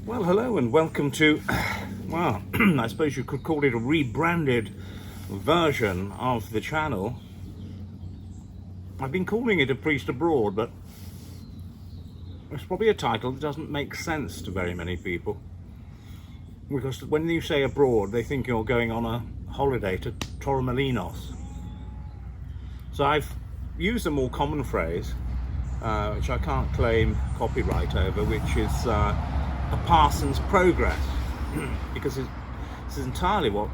Well, hello and welcome to, well, I suppose you could call it a rebranded version of the channel. I've been calling it A Priest Abroad, but it's probably a title that doesn't make sense to very many people. Because when you say abroad, they think you're going on a holiday to Torremolinos. So I've used a more common phrase, which I can't claim copyright over, which is a parson's progress, because this is entirely what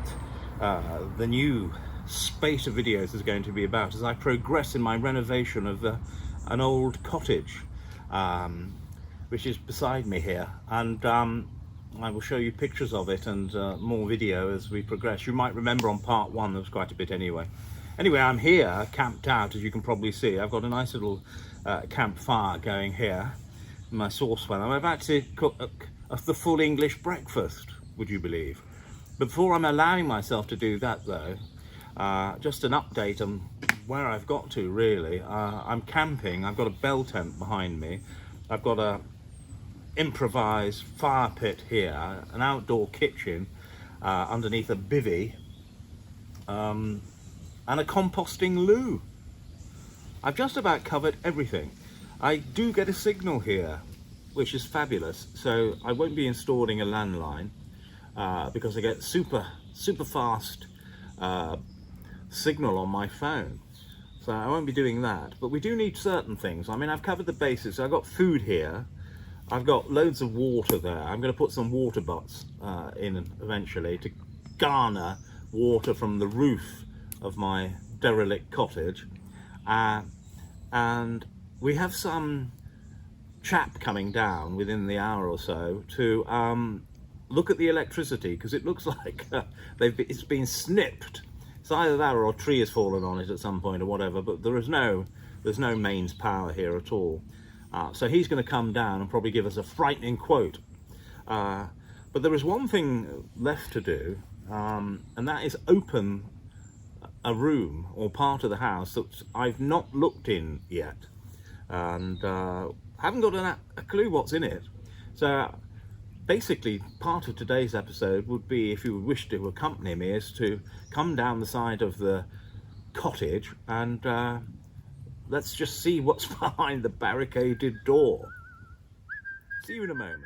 the new spate of videos is going to be about as I progress in my renovation of an old cottage, which is beside me here, and I will show you pictures of it and more video as we progress. You might remember on part one there was quite a bit anyway. Anyway, I'm here camped out, as you can probably see. I've got a nice little campfire going here, my saucepan. I'm about to cook the full English breakfast, would you believe? Before I'm allowing myself to do that though, just an update on where I've got to really. I'm camping. I've got a bell tent behind me. I've got a improvised fire pit here, an outdoor kitchen underneath a bivvy, and a composting loo. I've just about covered everything. I do get a signal here, which is fabulous, so I won't be installing a landline because I get super fast signal on my phone, so I won't be doing that. But we do need certain things. I mean, I've covered the basics. I've got food here, I've got loads of water there. I'm going to put some water butts in eventually to garner water from the roof of my derelict cottage, and we have some chap coming down within the hour or so to look at the electricity, because it looks like it's been snipped. It's either that or a tree has fallen on it at some point or whatever, but there's no mains power here at all. So he's going to come down and probably give us a frightening quote. But there is one thing left to do, and that is open a room or part of the house that I've not looked in yet, and haven't got a clue what's in it. So basically part of today's episode would be, if you wish to accompany me, is to come down the side of the cottage and let's just see what's behind the barricaded door. See you in a moment.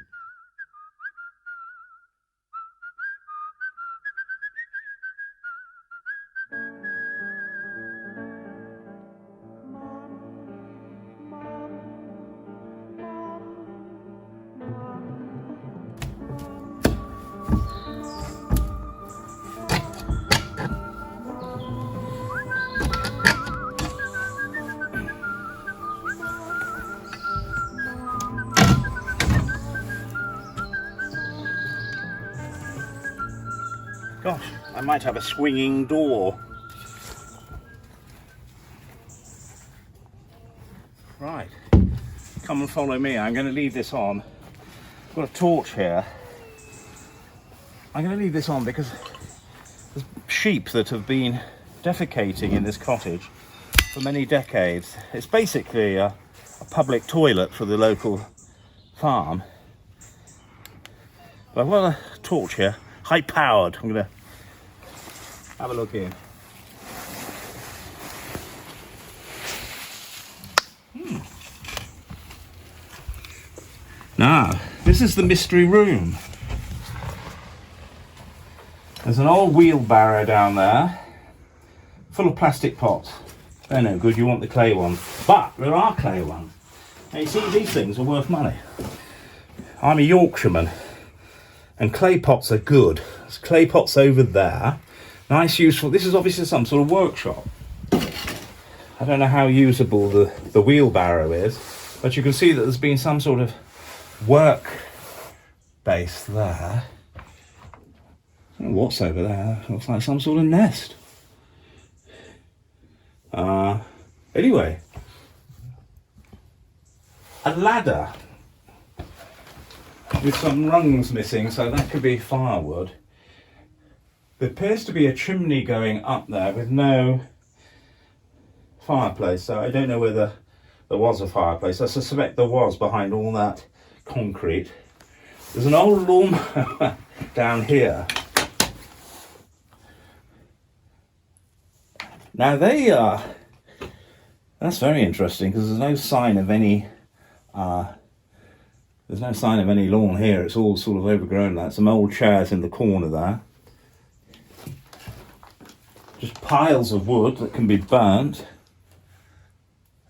Gosh, I might have a swinging door. Right, come and follow me. I'm going to leave this on. I've got a torch here. I'm going to leave this on because there's sheep that have been defecating in this cottage for many decades. It's basically a public toilet for the local farm. But I've got a torch here, high powered. I'm going to have a look in. Now, this is the mystery room. There's an old wheelbarrow down there, full of plastic pots. They're no good, you want the clay ones. But there are clay ones. Now you see, these things are worth money. I'm a Yorkshireman, and clay pots are good. There's clay pots over there. Nice, useful. This is obviously some sort of workshop. I don't know how usable the wheelbarrow is, but you can see that there's been some sort of work base there. I don't know what's over there. It looks like some sort of nest. Anyway, a ladder with some rungs missing, so that could be firewood. There appears to be a chimney going up there with no fireplace, so I don't know whether there was a fireplace. I suspect there was behind all that concrete. There's an old lawn down here. Now they are, that's very interesting because there's no sign of any lawn here. It's all sort of overgrown. Like some old chairs in the corner there. Just piles of wood that can be burnt.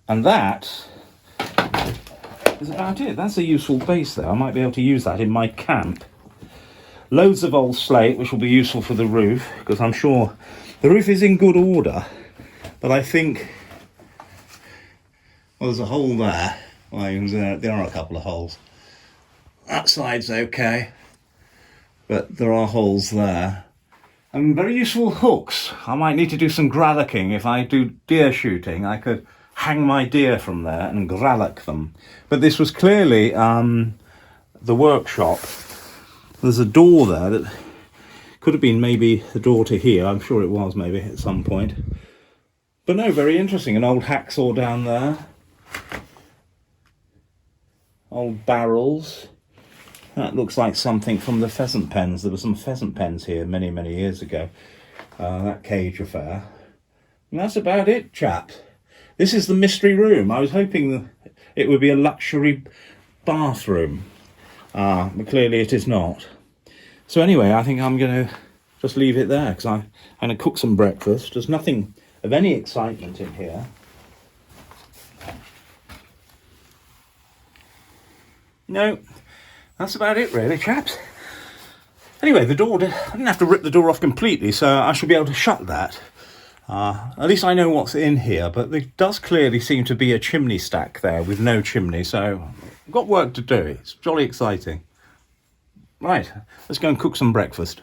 And that is about it. That's a useful base there. I might be able to use that in my camp. Loads of old slate, which will be useful for the roof, because I'm sure the roof is in good order. But I think, well, there's a hole there. Well, there are a couple of holes. That side's okay, but there are holes there. And very useful hooks. I might need to do some gralloching. If I do deer shooting, I could hang my deer from there and gralloch them. But this was clearly the workshop. There's a door there that could have been maybe the door to here. I'm sure it was maybe at some point. But no, very interesting. An old hacksaw down there. Old barrels. That looks like something from the pheasant pens. There were some pheasant pens here many, many years ago. That cage affair. And that's about it, chaps. This is the mystery room. I was hoping that it would be a luxury bathroom. But clearly it is not. So anyway, I think I'm going to just leave it there because I'm going to cook some breakfast. There's nothing of any excitement in here. No, that's about it really, chaps. Anyway, the door, I didn't have to rip the door off completely, so I should be able to shut that. At least I know what's in here, but there does clearly seem to be a chimney stack there with no chimney, so I've got work to do. It's jolly exciting. Right, let's go and cook some breakfast.